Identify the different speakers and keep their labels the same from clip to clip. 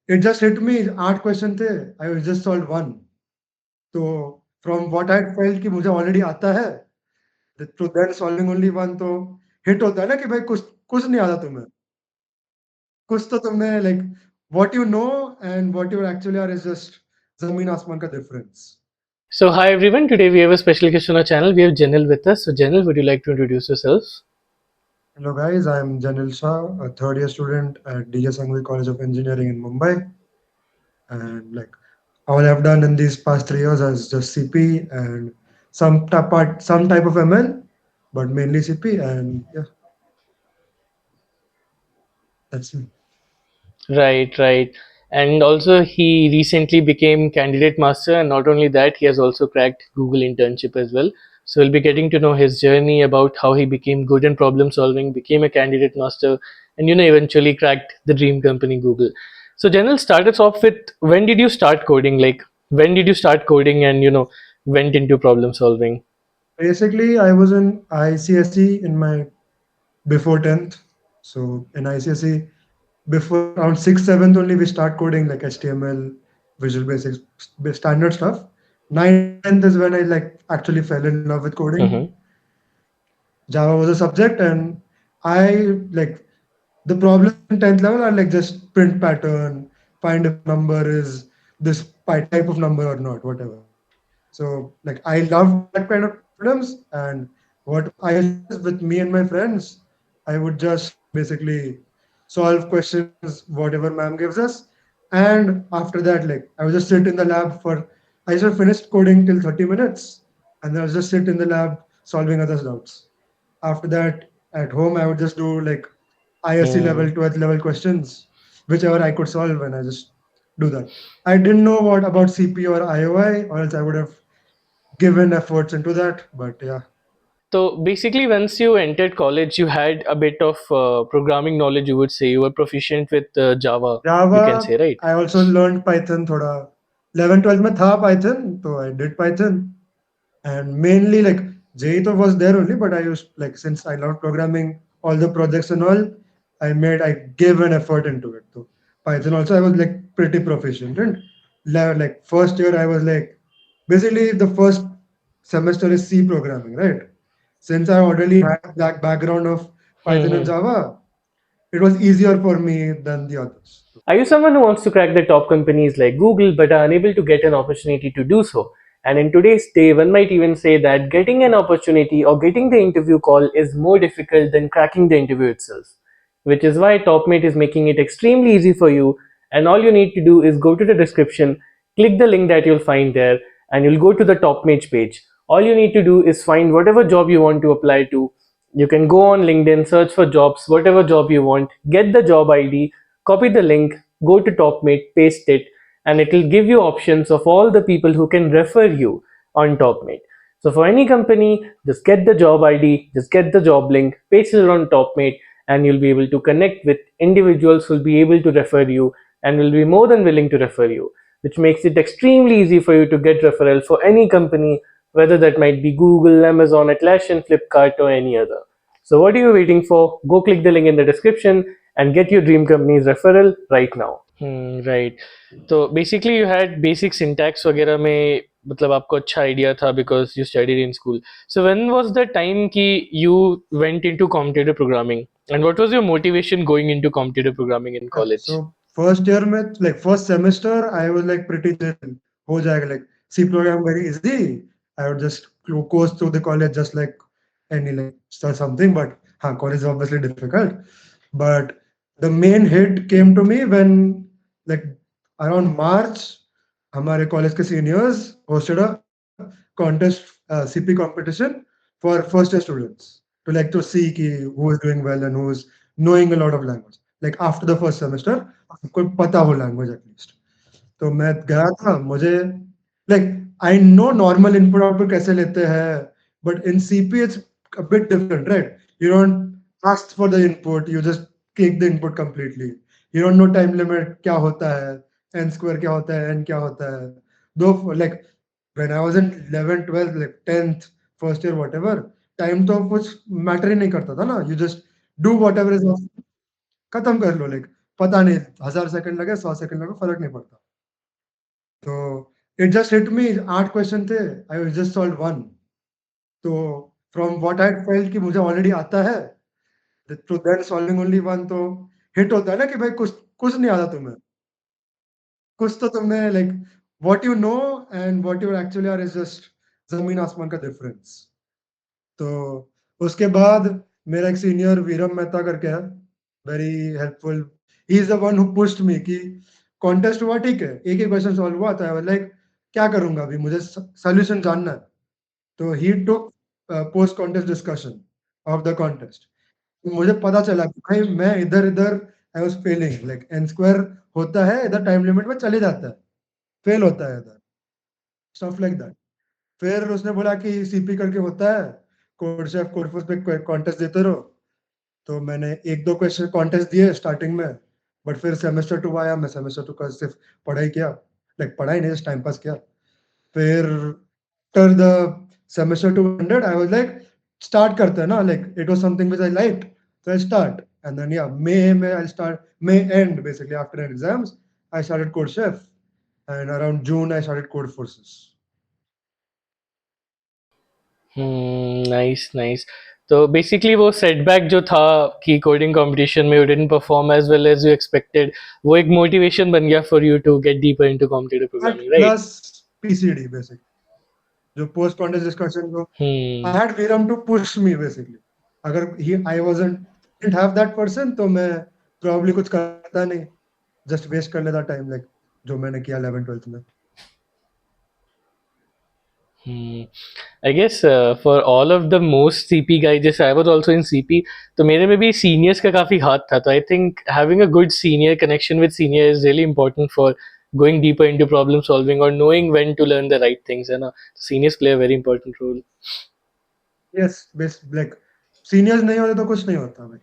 Speaker 1: it just hit me 8 question थे, I just solved 1. तो from what I felt कि मुझे already आता है, to then solving only 1, तो hit होता है ना कि भाई कुछ कुछ नहीं आता तुम्हें। कुछ तो तुमने like what you know and what you actually are is just ज़मीन आसमान का difference.
Speaker 2: So, hi everyone. Today we have a special guest on our channel. We have Jenil with us. So, Jenil, would you like to introduce yourself?
Speaker 1: Hello guys, I'm Jenil Shah, a third year student at DJ Sangvi College of Engineering in Mumbai. And like all I've done in these past 3 years is just CP and some type of ML, but mainly CP. And yeah, that's me.
Speaker 2: Right, right. And also, he recently became candidate master, and not only that, he has also cracked Google internship as well. So, we'll be getting to know his journey about how he became good in problem solving, became a candidate master, and eventually cracked the dream company Google. So, Jenil, start us off with when did you start coding? Like, when did you start coding and went into problem solving?
Speaker 1: Basically, I was in ICSE in my before 10th. So in ICSE, before around 6th, 7th only we start coding like HTML, Visual Basics, standard stuff. 9th, 10th is when I like actually fell in love with coding.
Speaker 2: Mm-hmm.
Speaker 1: Java was a subject, and I like the problem in 10th level are like just print pattern, find if number is this type of number or not, whatever. So like I love that kind of problems, and what I used to do is with me and my friends, I would just basically solve questions whatever ma'am gives us, and after that like I would just sit in the lab for I just finished coding till 30 minutes, and then I would just sit in the lab solving others' doubts. After that, at home, I would just do like ISC level, 12th level questions, whichever I could solve, and I just do that. I didn't know what about CP or IOI, or else I would have given efforts into that. But yeah,
Speaker 2: So basically, once you entered college, you had a bit of programming knowledge. You would say you were proficient with Java. You can
Speaker 1: Java,
Speaker 2: say, right?
Speaker 1: I also learned Python थोड़ा 11 12 में था Python, so I did Python. And mainly like JEE was there only, but I used like since I love programming, all the projects and all, I gave an effort into it. So Python also I was like pretty proficient, and like first year I was like basically the first semester is C programming, right? Since I already had that background of Python and
Speaker 2: Hmm.
Speaker 1: Java, it was easier for me than the others.
Speaker 2: Are you someone who wants to crack the top companies like Google but are unable to get an opportunity to do so? And in today's day, one might even say that getting an opportunity or getting the interview call is more difficult than cracking the interview itself. Which is why TopMate is making it extremely easy for you. And all you need to do is go to the description, click the link that you'll find there, and you'll go to the TopMate page. All you need to do is find whatever job you want to apply to. You can go on LinkedIn, search for jobs, whatever job you want, get the job ID, copy the link, go to TopMate, paste it, and it will give you options of all the people who can refer you on TopMate. So for any company, just get the job ID, just get the job link, paste it on TopMate, and you'll be able to connect with individuals who will be able to refer you and will be more than willing to refer you, which makes it extremely easy for you to get referral for any company, whether that might be Google, Amazon, Atlassian, Flipkart, or any other. So what are you waiting for? Go click the link in the description and get your dream company's referral right now. Right. तो basically you had basic syntax वगैरह में मतलब आपको अच्छा idea था because you studied in school so when was the time कि you went into competitive programming and what was your motivation going into competitive programming in
Speaker 1: Yeah.
Speaker 2: College
Speaker 1: So first year में like first semester I was like pretty chill. हो जाएगा like C program very easy. I would just course through the college just like any like something. But हाँ, college is obviously difficult. But the main hit came to me when like around March हमारे college के seniors hosted a contest CP competition for first year students to like to see कि who is doing well and who is knowing a lot of language. Like after the first semester आपको पता हो language at least. तो मैं गया था मुझे like I know normal input output कैसे लेते हैं, but in CP it's a bit different, right? You don't ask for the input, you just take the input completely. You don't know time limit क्या होता है, n square क्या होता है, n क्या होता है. Though like when I was in 11th 12th like 10th first year whatever, time तो कुछ matter ही नहीं करता था ना. You just do whatever is खत्म कर लो like पता नहीं 1000 सेकंड लगे 100 सेकंड लगे फर्क नहीं पड़ता। तो it just hit me 8 question थे, आई जस्ट सॉल्व वन। तो फ्रॉम व्हाट आई फेल्ट कि मुझे ऑलरेडी आता है to then solving only one, तो हिट होता है ना कि भाई कुछ कुछ नहीं आता तुम्हें, कुछ तो तुमने like what you know and what you actually are is just जमीन आसमान का डिफरेंस। तो उसके बाद मेरा एक सीनियर वीरम मेहता करके है, very helpful. He is the one who pushed me कि कॉन्टेस्ट हुआ ठीक है, एक ही क्वेश्चन सॉल्व हुआ था, लाइक क्या करूंगा अभी, मुझे सोल्यूशन जानना है। तो he took post contest discussion of the contest. मुझे पता चला कि भाई मैं इधर इधर I was feeling, like n square होता है इधर टाइम लिमिट में चले जाता है, फेल होता है इधर, स्टफ लाइक दैट। फिर उसने बोला कि सीपी करके होता है, कोड शेफ कोडफोर्स पे कॉन्टेस्ट देते रहो। तो मैंने एक दो क्वेश्चन कॉन्टेस्ट दिए स्टार्टिंग में, बट फिर सेमेस्टर टू आया, मैं सेमेस्टर टू का सिर्फ पढ़ाई किया, लाइक पढ़ाई नहीं, जस्ट टाइम पास किया। फिर after the semester two ended I was like start करते हैं ना, like it was something which I liked, so I start, and then yeah, May I'll start, May end basically after exams I started code chef, and around June I started code forces.
Speaker 2: Nice nice. तो basically वो setback जो था कि coding competition में you didn't perform as well as you expected, वो एक motivation बन गया for you to get deeper into competitive
Speaker 1: That
Speaker 2: programming, right?
Speaker 1: plus PCD basically, जो post contest discussion को I
Speaker 2: hmm
Speaker 1: had Viram to push me basically. अगर he I wasn't didn't have that person तो मैं probably कुछ करता नहीं, just waste कर लेता टाइम, लाइक जो मैंने किया 11 12th में।
Speaker 2: Hmm. I guess for all of the most CP guys, जैसे I was also in CP, तो मेरे में भी सीनियर्स का काफी हाथ था। तो I think having a good senior connection with senior is really important for going deeper into problem solving or knowing when to learn the right things, है ना? Seniors play a very important role.
Speaker 1: Yes, best like seniors नहीं होते तो कुछ नहीं होता भाई,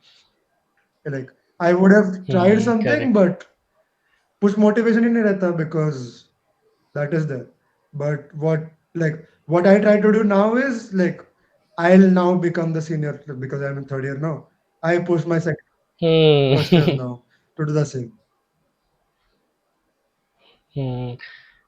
Speaker 1: like I would have tried something
Speaker 2: Correct.
Speaker 1: but कुछ मोटिवेशन ही नहीं रहता because that is there. But what I try to do now is like I'll now become the senior because I'm in third year now. I push my second first years
Speaker 2: Hmm.
Speaker 1: now to do the same.
Speaker 2: Hmm.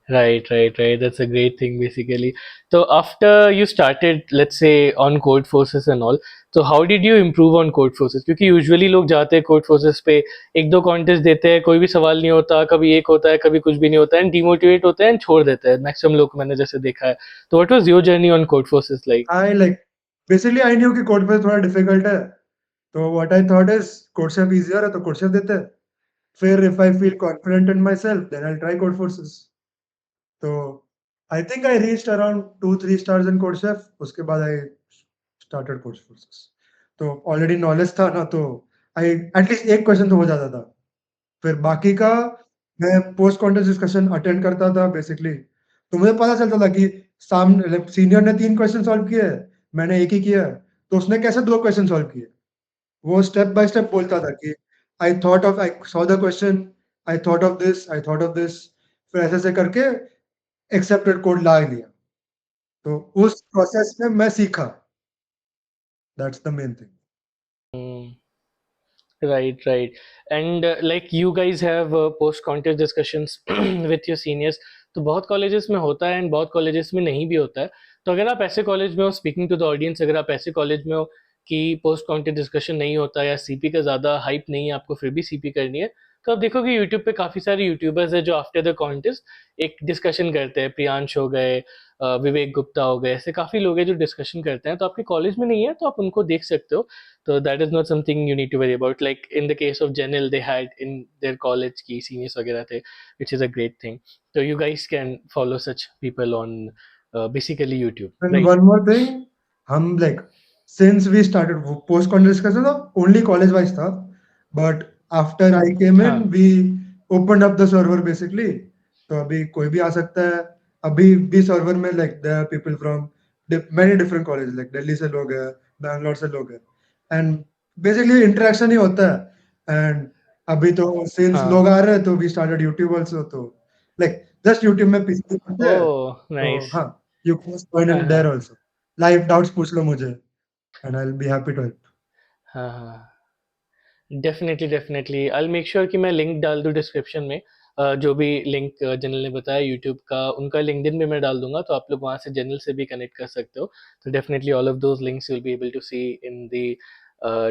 Speaker 2: Right, right, right. That's a great thing, basically. So after you started, let's say on code forces and all, so how did you improve on code forces? क्योंकि usually लोग जाते हैं code forces पे, एक दो contest देते हैं, कोई भी सवाल नहीं होता, कभी एक होता है, कभी कुछ भी नहीं होता है, and demotivate होते हैं and छोड़ देते हैं। Maximum लोग मैंने जैसे देखा है। तो what was your journey on code forces like?
Speaker 1: I like basically I knew कि code base थोड़ा difficult है, तो what I thought is code chef easier है तो code chef देते हैं। फिर if I feel confident in myself, then I'll try code forces. तो I think I reached around 2 3 stars in code chef, उसके बाद I started code forces। तो already knowledge था ना, तो आई एटलीस्ट एक क्वेश्चन तो हो जाता था। फिर बाकी का मैं पोस्ट कॉन्टेस्ट डिस्कशन अटेंड करता था बेसिकली, तो मुझे पता चलता था कि सामने सीनियर ने 3 क्वेश्चन सॉल्व किए हैं, मैंने एक ही किया है, तो उसने कैसे 2 क्वेश्चन सॉल्व किए। वो स्टेप बाय स्टेप बोलता था कि I saw the question, I thought of this, I thought of this, फिर ऐसे-ऐसे करके एक्सेप्टेड कोड ला लिया। तो उस प्रोसेस में मैं सीखा, that's the main thing.
Speaker 2: Hmm. Right, right. And like you guys have post contest discussions with your seniors, तो बहुत कॉलेजेस में होता है एंड बहुत कॉलेजेस में नहीं भी होता है। तो अगर आप ऐसे कॉलेज में हो, स्पीकिंग टू द ऑडियंस, अगर आप ऐसे कॉलेज में हो कि पोस्ट कॉन्टेस्ट डिस्कशन नहीं होता या सीपी का ज़्यादा हाइप नहीं है, आपको फिर भी सीपी करनी है, तो आप देखोगे यूट्यूब पे काफ़ी सारे यूट्यूबर्स हैं जो आफ्टर द कॉन्टेस्ट एक डिस्कशन करते हैं। प्रियांश हो गए, विवेक गुप्ता हो गए, ऐसे काफ़ी लोग हैं जो डिस्कशन करते हैं। तो आपके कॉलेज में नहीं है तो आप उनको देख सकते हो। So that is not something you need to worry about. Like in the case of Jenil, they had in their college की seniors वगैरह थे, which is a great thing. So you guys can follow such people on basically YouTube,
Speaker 1: And
Speaker 2: right?
Speaker 1: one more thing, हम like since we started post contest discussion तो only college wise था, but after I came in
Speaker 2: हाँ
Speaker 1: we opened up the server basically. तो अभी कोई भी आ सकता है, अभी भी सर्वर में like there are people from many different college, like Delhi से लोग हैं, बैंगलोर से लोग हैं, एंड बेसिकली इंटरेक्शन ही होता है। एंड अभी तो सिंस
Speaker 2: हाँ।
Speaker 1: लोग आ रहे हैं तो वी स्टार्टेड यूट्यूब आल्सो, तो लाइक जस्ट यूट्यूब में पीछे पीछे है,
Speaker 2: Oh,
Speaker 1: तो
Speaker 2: nice.
Speaker 1: हाँ, you can just join
Speaker 2: हाँ
Speaker 1: in there
Speaker 2: हाँ
Speaker 1: also. Live doubts पूछ लो मुझे and I'll be happy to help.
Speaker 2: हाँ हाँ। Definitely definitely I make sure कि मैं लिंक डाल दूँ डिस्क्रिप्शन में। जो भी लिंक जनिल ने बताया यूट्यूब का, उनका लिंक्डइन भी मैं डाल दूंगा, तो आप लोग वहाँ से जनिल से भी कनेक्ट कर सकते हो। तो definitely all of those links will be able to see in the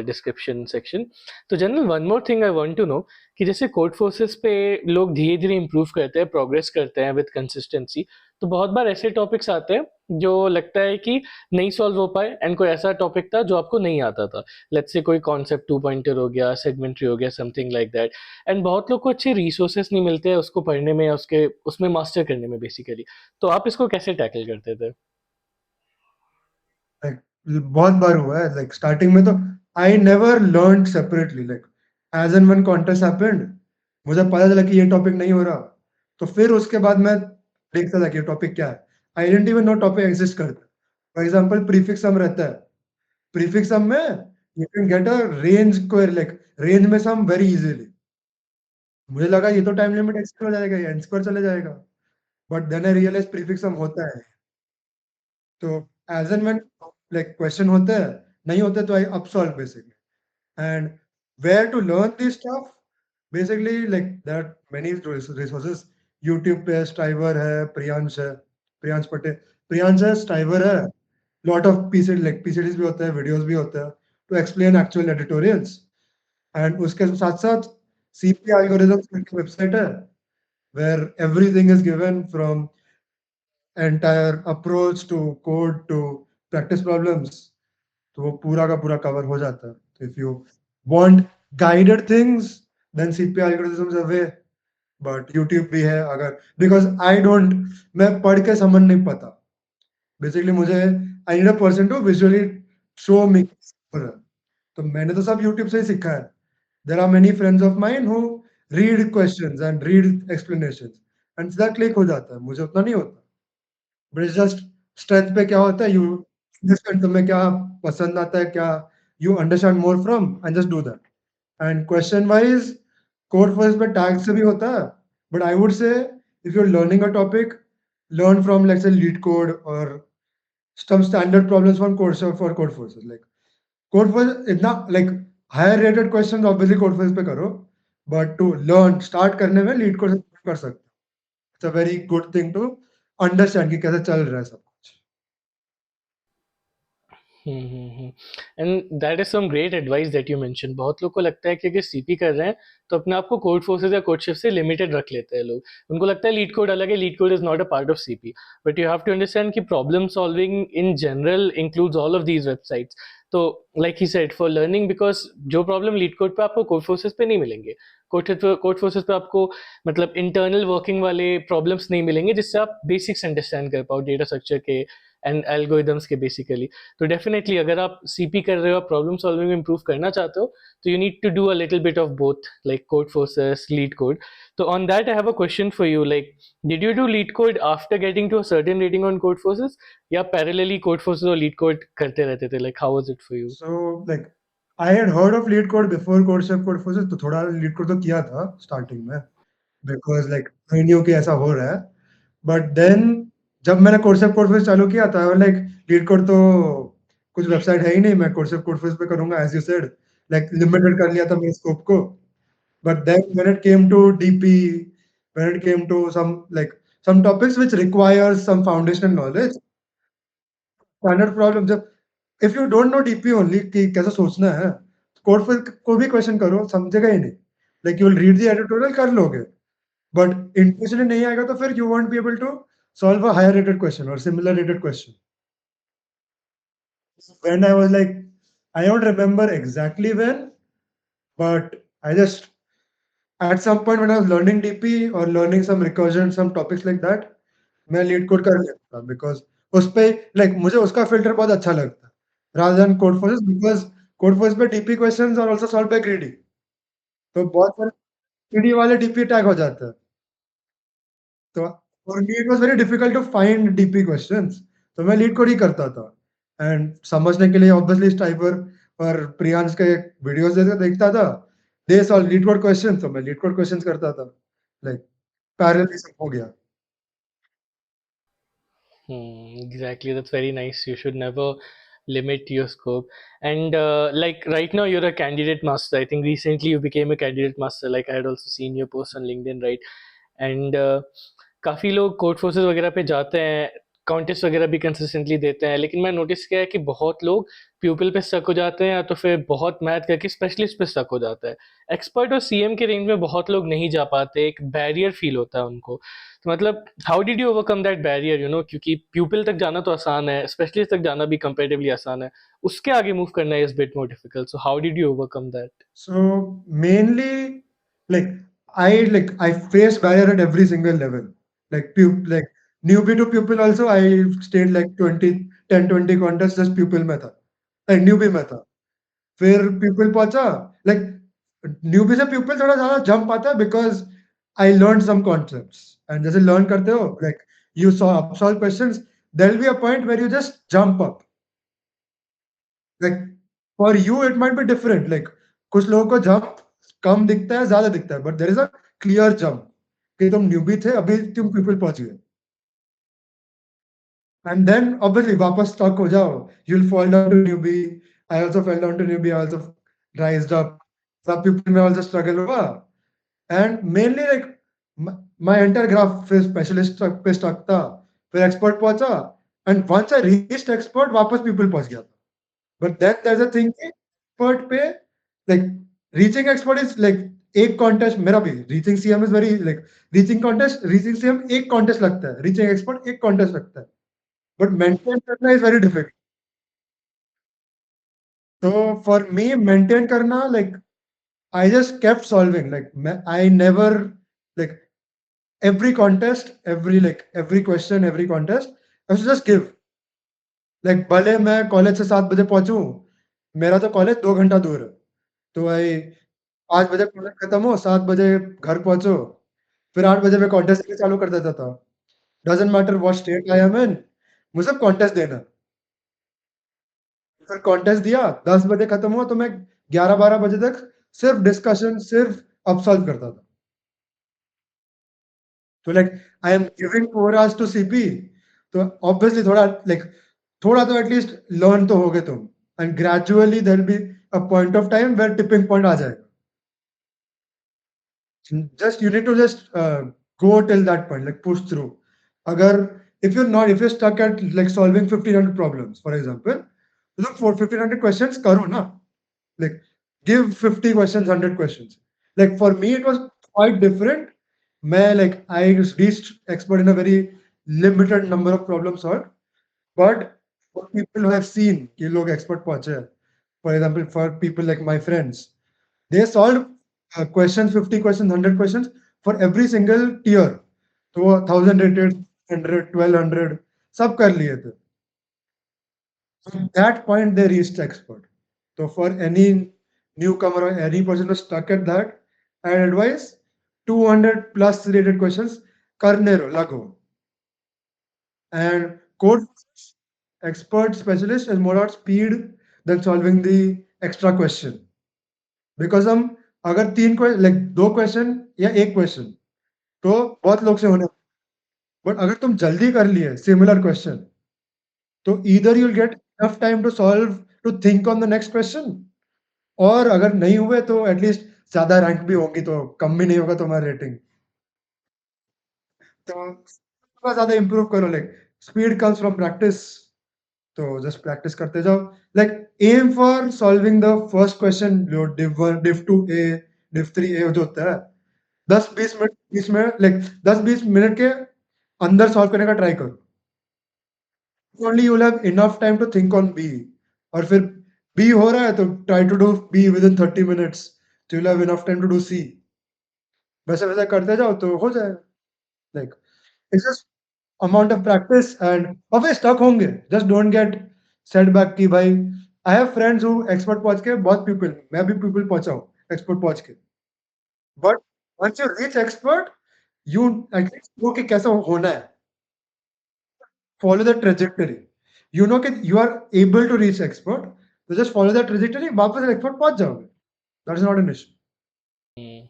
Speaker 2: description section. तो Janil, one more thing I want to know कि जैसे कोड फोर्सेस पे लोग धीरे धीरे इंप्रूव करते हैं, प्रोग्रेस करते हैं विद कंसिस्टेंसी, तो बहुत बार ऐसे टॉपिक्स आते हैं जो लगता है कि नहीं सॉल्व हो पाए, एंड कोई ऐसा टॉपिक था जो आपको नहीं आता था। लेट्स से कोई कॉन्सेप्ट टू पॉइंटर हो गया, सेगमेंट्री हो गया, समथिंग लाइक दैट, एंड बहुत लोग को अच्छे रिसोर्सेस नहीं मिलते हैं उसको पढ़ने में या उसके उसमें मास्टर करने में बेसिकली। तो आप इसको कैसे टैकल करते थे?
Speaker 1: लाइक बहुत बार हुआ है, लाइक स्टार्टिंग में तो I never learn separately, like as and when contest happened, मुझे पता चला कि ये टॉपिक नहीं हो रहा, तो फिर उसके बाद मैं देखता था कि ये टॉपिक क्या है। I didn't even know topic exist करता। फॉर एग्जाम्पल प्रीफिक्स सम रहता है, प्रीफिक्स सम में you can get a range square, like range में सम वेरी इजीली। मुझे लगा ये तो टाइम लिमिट एक्सटेंड हो जाएगा, ये एन स्क्वायर चले जाएगा, but then I realize prefix sum होता है। तो as and when like question होते हैं, नहीं होते तो आई अब solve basically. And where to learn this stuff? Basically, like there are many resources. YouTube पे स्टाइवर है, प्रियांश है, प्रियांश पटेल, प्रियांश है, स्टाइवर है, lot of PCD, like PCDs भी होते हैं, वीडियोस भी होते हैं to explain actual editorials. And उसके साथ साथ सीपी एल्गोरिथम्स की वेबसाइट है, where everything is given from entire approach to code to practice problems, तो वो पूरा का पूरा कवर हो जाता है। तो if you want guided things, then CP algorithms a way, but YouTube भी है अगर, बिकॉज आई डोंट, मैं पढ़ के समझ नहीं पाता। बेसिकली मुझे I need a person to visually show me, तो मैंने तो सब यूट्यूब से ही सीखा है। There are many friends of mine who read questions and read explanations and सीधा क्लिक हो जाता है, मुझे उतना नहीं होता। बट इट्स जस्ट स्ट्रेंथ पे क्या होता है, यू अंडरस्टैंड तुम्हें क्या पसंद आता है, क्या you understand more from, and just do that. And question wise code first पे टैग से भी होता है, but I would say if you are learning a topic, learn from let's say lead code or some standard problems from course for code forces, like code force इतना like higher rated questions obviously code force पे करो, but to learn start करने में lead code से कर सकते हो। it's a very good thing to understand कि कैसे चल रहा है सब कुछ।
Speaker 2: And that is some great advice that you mention. बहुत लोग को लगता है कि अगर सीपी कर रहे हैं तो अपने आप को कोड फोर्सेस या कोड शेफ से लिमिटेड रख लेते हैं लोग। उनको लगता है लीड कोड अलग है, LeetCode is not a part of CP. But you have to understand कि problem solving in general includes all of these websites. तो like he said, for learning, because जो प्रॉब्लम लीड कोड पे आपको code forces पे नहीं मिलेंगे, code forces पे आपको मतलब इंटरनल वर्किंग वाले प्रॉब्लम्स नहीं मिलेंगे जिससे आप बेसिक्स अंडरस्टैंड कर पाओ डेटा स्ट्रक्चर के एंड एल्गोरिदम्स के बेसिकली। तो डेफिनेटली अगर आप सीपी कर रहे हो, आप प्रॉब्लम सॉल्विंग में इंप्रूव करना चाहते हो, तो you need to do a little bit of both, like Codeforces, LeetCode. तो on that I have a question for you, like did you do LeetCode after getting to a certain rating on Codeforces, या parallelly Codeforces और LeetCode करते रहते थे? Like how was it for you?
Speaker 1: So like I had heard of lead code before code chef code forces, तो थोड़ा lead code तो किया था स्टार्टिंग में, बिकॉज लाइक आई न्यू कि ऐसा हो रहा है। बट देन जब मैंने कोर्सेप कोर्सेज चालू किया था, लाइक लीड कोड तो कुछ वेबसाइट है ही नहीं, मैं कोर्सेप कोर्सेज पे करूंगा as you said, like limited कर लिया था मेरे स्कोप को। But then when it came to DP, when it came to some like some topics which requires some foundational knowledge, standard problem, जब if you don't know DP only कि कैसे सोचना है, कोड फिर कोई भी क्वेश्चन करो समझेगा ही नहीं। Like you will read the editorial कर लोगे, बट इंट्यूशन नहीं आएगा तो फिर you won't be able to solve a higher rated question or similar rated question. When I was like, I don't remember exactly when, but I just at some point when I was learning DP or learning some recursion, some topics like that, मैं leet code कर लेता था, because उस पे like मुझे उसका filter बहुत अच्छा लगता है rather than code forces, because code forces पे डीपी क्वेश्चंस और also solved by greedy, तो बहुत सारे greedy वाले डीपी टैग हो जाते हैं। तो for me it was very difficult to find DP questions, तो मैं लीड कोड ही करता था। एंड समझने के लिए ऑब्वियसली स्टाइपर और प्रियांश के वीडियोस देखता था, they solve leet code questions, तो मैं लीड कोड क्वेश्चंस करता था, लाइक पैरेलली सब हो गया।
Speaker 2: Exactly, that's very nice. You should never limit your scope. And like right now you're a candidate master. I think recently you became a candidate master, like I had also seen your post on LinkedIn, right? And काफ़ी लोग code forces वगैरह पे जाते हैं, contest वगैरह भी consistently देते हैं, लेकिन मैं नोटिस किया है कि बहुत लोग प्यूपिल पे स्टक हो जाते हैं या तो फिर बहुत मैथ करके स्पेशलिस्ट पे स्टक हो जाता है। एक्सपर्ट और सीएम के रेंज में बहुत लोग नहीं जा पाते, एक बैरियर फील होता है उनको। तो मतलब how did you overcome that barrier, you know, क्योंकि प्यूपिल तक जाना तो आसान है, स्पेशलिस्ट तक जाना भी कंपेरेटिवली आसान है, उसके आगे मूव करना is bit more difficult, so how did you overcome that?
Speaker 1: So mainly, like I face barrier at every single level. Like newbie to pupil also I stayed like 20 contests just pupil में था, like newbie में था. फिर pupil पहुंचा, like newbie से pupil थोड़ा ज़्यादा jump आता है because I learned some concepts and जैसे learn करते हो, like you solve questions, there will be a point where you just jump up. Like for you it might be different, like कुछ लोगों को जंप कम दिखता है, ज़्यादा दिखता है, but there is a clear jump कि तुम न्यूबी थे, अभी तुम पीपल पहुँच गए। एंड देन ऑब्वियसली वापस स्टक हो जाओ, you will fall down to newbie. I also fell down to newbie, I also rised up. सब पीपल में आल्सो स्ट्रगल हुआ and mainly like my entire graph फिर स्पेशलिस्ट तक पे स्टक था, फिर एक्सपर्ट पहुँचा and once I reached expert वापस पीपल पहुँच गया था। But then there's a thing कि expert पे like reaching expert is like एक contest मेरा भी reaching CM is very like reaching CM एक contest लगता है, reaching expert एक contest लगता है, but maintain करना is very difficult. So for me maintain करना like I just kept solving like I never like every contest every question every contest I should just give like भले मैं college से 7 बजे पहुंचूं, मेरा तो कॉलेज 2 घंटा दूर है, तो भाई 5 बजे कॉलेज खत्म हो, 7 बजे घर पहुँचो, फिर 8 बजे मैं कॉन्टेस्ट देना चालू कर देता था। Doesn't matter what state I am in, मुझे कॉन्टेस्ट देना है। फिर कॉन्टेस्ट दिया, 10 बजे खत्म हुआ तो मैं 11-12 बजे तक सिर्फ डिस्कशन, सिर्फ अब सॉल्व करता था। तो like I am giving 4 hours to CP, तो ऑब्वियसली थोड़ा तो एटलीस्ट लर्न तो होगे तुम and gradually there will be a point of time where tipping point आ जाएगा। Just you need to just go till that point, like push through. Agar if you're stuck at like solving 1500 problems, for example, look for 1500 questions, karo na. Like give 50 questions, 100 questions. Like for me, it was quite different. I reached expert in a very limited number of problems solved, but for people who have seen कि लोग expert पहुंचे हैं, for example, for people like my friends, they solved questions, 50 questions, 100 questions for every single tier. तो वो 1000 rated, 100, 1200 सब कर लिए थे. At that point they reached expert. So for any newcomer or any person who's stuck at that, I advise 200 plus rated questions करने रहो, लगो. And code expert specialist is more about speed than solving the extra question. Because हम अगर 3 like 2 question या 1 question तो बहुत लोग से होने, बट अगर तुम जल्दी कर लिए सिमिलर क्वेश्चन, तो either you will get enough time to solve to think on the next question, और अगर नहीं हुए तो एटलीस्ट ज़्यादा रैंक भी होंगी, तो कम भी नहीं होगा तुम्हारा रेटिंग। तो थोड़ा ज़्यादा इम्प्रूव करो, like speed comes from practice, तो जस्ट प्रैक्टिस करते जाओ। Like aim for solving the first question, जो div 1, div 2 A, div 3 A जो होता है, 10-20 मिनट इसमें लाइक 10-20 मिनट के अंदर सॉल्व करने का ट्राई करो। Only you will have enough time to think on B, और फिर बी हो रहा है तो try to do B within 30 minutes, तो you will have enough time to do C. वैसे-वैसे करते जाओ तो हो जाएगा। Like it's just amount of practice and और स्टक होंगे, जस्ट डोंट गेट सेटबैक कि भाई I have friends who expert पहुँच के बहुत पीपल, मैं भी पीपल पहुँचा हूँ एक्सपर्ट पहुँच के, but once you reach expert you at least know कि कैसा होना है, follow the trajectory, you know कि you are able to reach expert, तो जस्ट फॉलो द ट्रेजेक्टरी, वापस एक्सपर्ट पहुँच जाओगे, that is not an issue.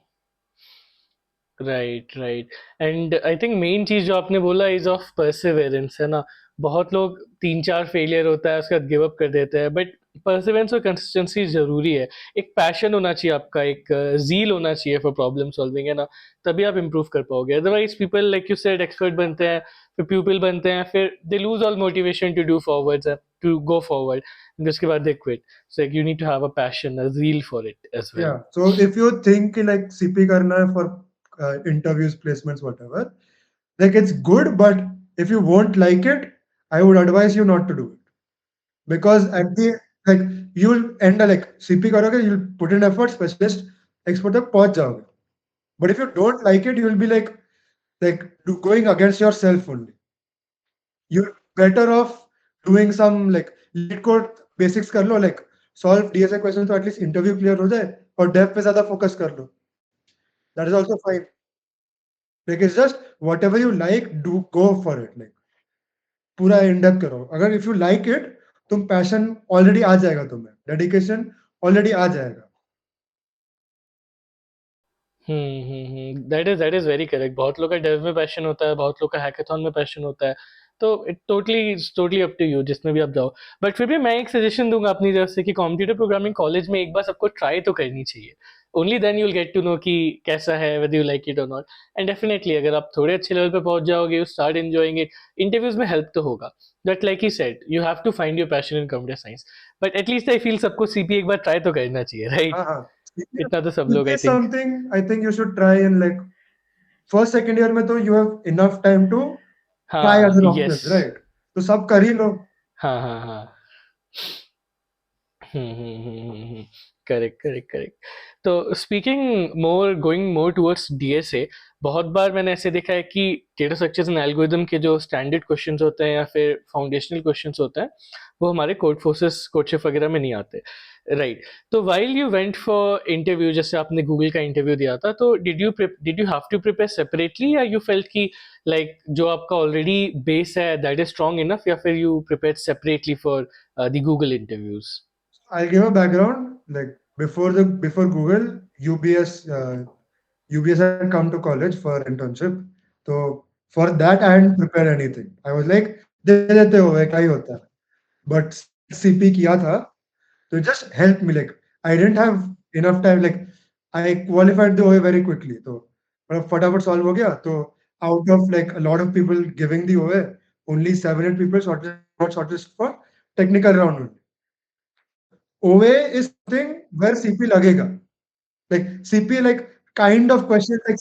Speaker 2: Right, right. And I think main चीज जो आपने बोला इज ऑफ परसिवेरेंस, है ना? बहुत लोग 3-4 फेलियर होता है, उसके बाद गिव अप कर देते हैं, बट परसिवेंस और कंसिस्टेंसी ज़रूरी है। एक पैशन होना चाहिए आपका, एक ज़ील होना चाहिए फॉर प्रॉब्लम सॉल्विंग, है ना? तभी आप इम्प्रूव कर पाओगे। Otherwise people like you said expert बनते हैं, फिर प्यूपिल बनते हैं, फिर they lose all motivation to do forwards, to go forward, and उसके बाद they quit. So like you need to have a passion, a zeal for it as well.
Speaker 1: Yeah. So if you think कि like CP करना है for interviews, placements, whatever, like it's good, but if you won't like it, I would advise you not to do it because at the like you'll end up like CP करोगे, you'll put in effort, specialist, expert तक पहुंच जाओगे. But if you don't like it, you'll be going against yourself only. You're better off doing some like lead code basics कर लो, like solve DSA questions तो at least interview clear हो जाए और dev पे ज़्यादा focus कर लो. That is also fine. Like it's just whatever you like, do go for it. Like पूरा in depth करो. अगर if you like it, तुम passion already आ जाएगा तुम्हें. Dedication already आ जाएगा.
Speaker 2: That is very correct. बहुत लोग का डेव में पैशन होता है, बहुत लोग का हैकाथॉन में पैशन होता है, तो it's totally up to you जिसमें भी आप जाओ। बट फिर भी मैं एक सजेशन दूंगा अपनी तरफ से कि कंप्यूटर प्रोग्रामिंग कॉलेज में एक बार सबको ट्राई तो करनी चाहिए। Only then you will get to know कि कैसा है, वेदर यू लाइक इट और नॉट। एंड डेफिनेटली अगर आप थोड़े अच्छे लेवल पे पहुंच जाओगे, you start enjoying it, interviews में हेल्प तो होगा। But like he said, you have to find your passion in computer science. But at least I feel सबको सीपी एक बार ट्राई तो करना चाहिए, राइट?
Speaker 1: हाँ हाँ.
Speaker 2: इतना तो सब लोग
Speaker 1: CP
Speaker 2: I
Speaker 1: is
Speaker 2: think.
Speaker 1: something I think you should try in like first second year में तो you have enough time to try
Speaker 2: हाँ,
Speaker 1: other
Speaker 2: यस।
Speaker 1: options, right? तो सब कर ही लो.
Speaker 2: हाँ, हाँ, हाँ। Correct, correct, correct. तो speaking more going more towards DSA, बहुत बार मैंने ऐसे देखा है कि डेटा स्ट्रक्चर्स एंड एल्गोरिदम के जो स्टैंडर्ड क्वेश्चंस होते हैं या फिर फाउंडेशनल क्वेश्चंस होते हैं, वो हमारे कोड फोर्सेस कोडशेफ वगैरह में नहीं आते, राइट? तो while you went for interview, जैसे आपने गूगल का इंटरव्यू दिया था, तो did you have to prepare separately, या यू फेल्ट कि लाइक जो आपका ऑलरेडी बेस है दैट इज स्ट्रांग इनफ, या फिर you prepare separately for the Google interviews?
Speaker 1: I'll give a background. Like before Google, UBS had come to college for internship. So for that, I hadn't prepared anything. I was like, दे देते हो क्या ही होता है. But since CP किया था, so it just helped me. Like I didn't have enough time. Like I qualified the OA very quickly. तो मतलब फटाफट solve हो गया. तो out of like a lot of people giving the OA, only 7-8 people got shortlisted for technical round only. OA is something where CP लगेगा. Like CP like kind of question like,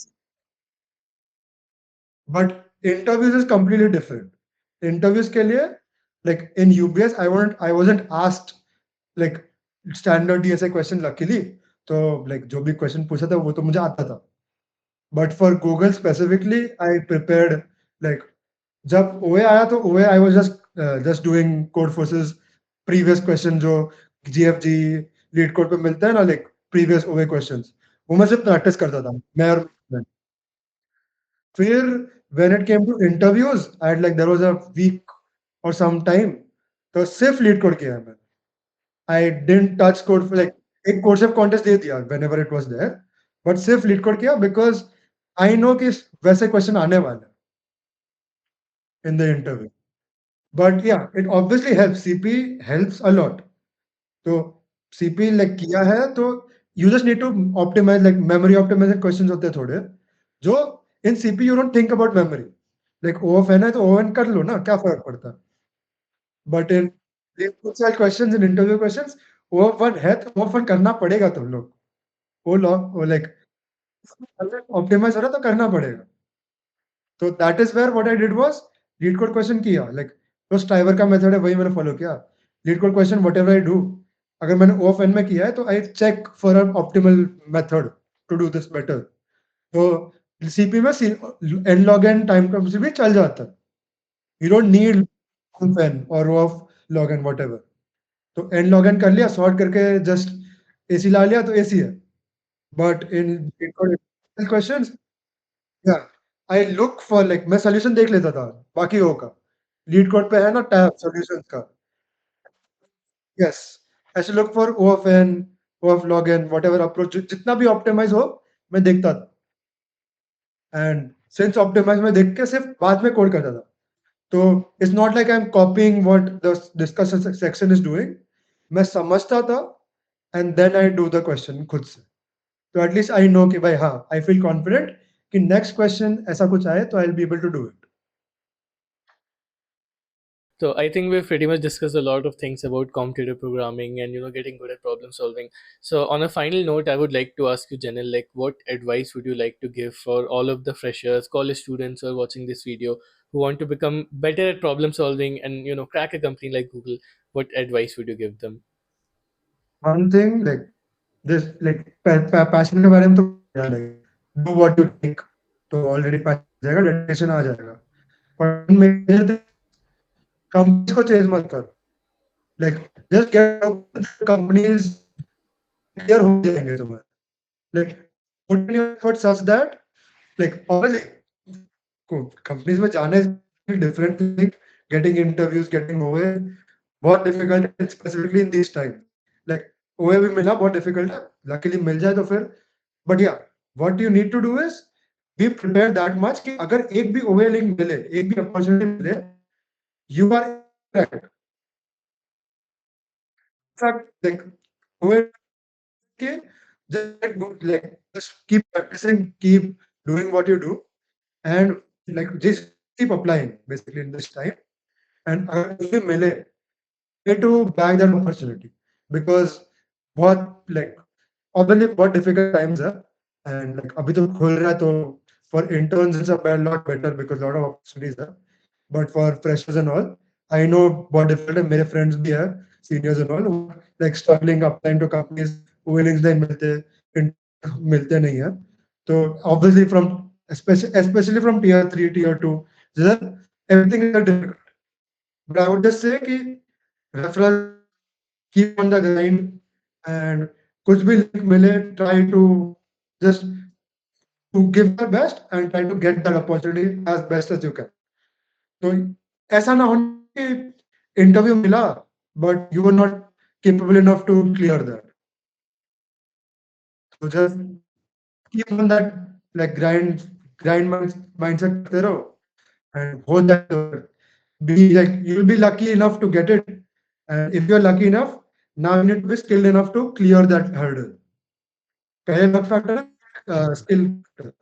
Speaker 1: but interviews is completely different. Interviews के लिए like in UBS I wasn't asked like standard DSA question luckily. तो like जो भी question पूछा था वो तो मुझे आता था. But for Google specifically I prepared like जब OA आया तो OA I was just doing code forces previous question जो GFG लीड कोड पे मिलता है ना like previous OA questions वो मैं सिर्फ प्रैक्टिस करता था मैं और फिर when it came to interviews I had like there was a week or some time तो सिर्फ लीड कोड किया है मैंने. I didn't touch code for like एक कोड सेफ कॉन्टेस्ट दे दिया whenever it was there but सिर्फ leet code किया because I know कि वैसे क्वेश्चन आने वाले हैं in the interview. But yeah, it obviously helps. CP helps a lot. So CP like किया है तो you just need to optimize like memory optimization questions होते हैं थोड़े जो in CP you don't think about memory. Like OFN है तो OFN कर लो ना क्या फर्क पड़ता है. But in initial questions in interview questions OF1 है तो OF1 करना पड़ेगा तुम लोग. वो like optimize हो रहा है तो करना पड़ेगा. तो that is where what I did was LeetCode question किया लाइक जो स्ट्राइवर का मेथड है वही मैंने फॉलो किया. LeetCode question whatever I do अगर मैंने ओ ऑफ एन में किया है तो I check for an optimal method to do this better. तो सीपी में एन लॉग एन टाइम का भी चल जाता है. You don't need of n और O of log n whatever. तो एन लॉग एन कर लिया सॉर्ट करके जस्ट एसी ला लिया तो एसी है. But in leet code questions या आई लुक फॉर लाइक मैं सॉल्यूशन देख लेता था बाकी होगा. लीड कोड पे है ना टैब सॉल्यूशंस का. यस ऐसे look for O of n O of log n whatever approach जितना भी ऑप्टिमाइज हो मैं देखता था. एंड सिंस ऑप्टिमाइज में देख के सिर्फ बाद में कोड करता था. So it's not like I'm copying what the discussion section is doing. मैं समझता था and then I do the question खुद से. So at least I know कि भाई हाँ, I feel confident कि next question ऐसा कुछ आए तो I'll be able to do it.
Speaker 2: So I think we've pretty much discussed a lot of things about competitive programming and getting good at problem solving. So on a final note, I would like to ask you, Janil, like what advice would you like to give for all of the freshers, college students who are watching this video who want to become better at problem solving and crack a company like Google? What advice would you give them?
Speaker 1: One thing like this like passion के बारे में तो यार like do what you like तो already passion आ जाएगा dedication आ जाएगा. But major thing companies को change मत कर. Like just get companies clear हो जाएंगे तुम्हें. Like put in your effort such that like obviously companies में जाना is different thing. Getting interviews, getting OA बहुत difficult है specifically in these times. Like OA भी मिलना बहुत difficult है. Luckily मिल जाए तो फिर. But yeah, what you need to do is be prepared that much कि अगर एक भी OA link मिले, एक भी opportunity मिले, you are right. In fact, like OA के just get good, like just keep practicing, keep doing what you do, and like just keep applying basically in this time. And अगर कुछ भी मिले, try to bag that opportunity because बहुत like obviously बहुत difficult times है and like अभी तो खुल रहा है तो for interns it's a lot better because lot of opportunities है but for freshers and all I know बहुत difficult है मेरे friends भी है seniors and all who are, like struggling applying to companies who links नहीं मिलते मिलते नहीं है तो obviously from especially from tier 3 tier 2 everything is difficult but I would just say कि referral keep on the grind and कुछ भी link मिले try to just to give your best and try to get that opportunity as best as you can. तो ऐसा ना होने कि interview मिला but you were not capable enough to clear that. So just keep on that like mindset करते रहो and हो जाए तो be like you'll be lucky enough to get it and if you're lucky enough now you need to be skilled enough to clear that hurdle. पहले luck factor है skill factor.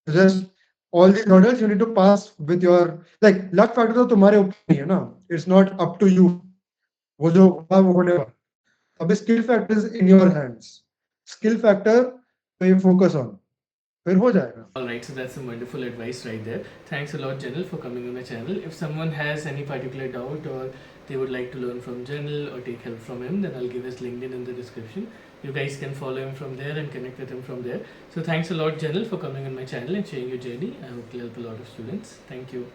Speaker 1: Just all these hurdles you need to pass with your like luck factor तो तुम्हारे ऊपर नहीं है ना. It's not up to you. वो जो होगा वो होने वाला. अभी skill factor is in your hands. Skill factor पे you focus on. फिर हो जाएगा.
Speaker 2: All right, so that's some wonderful advice right there. Thanks a lot, Jenil, for coming on the channel. If someone has any particular doubt or they would like to learn from Jenil or take help from him, then I'll give his LinkedIn in the description. You guys can follow him from there and connect with him from there. So thanks a lot, Jenil, for coming on my channel and sharing your journey. I hope to help a lot of students. Thank you.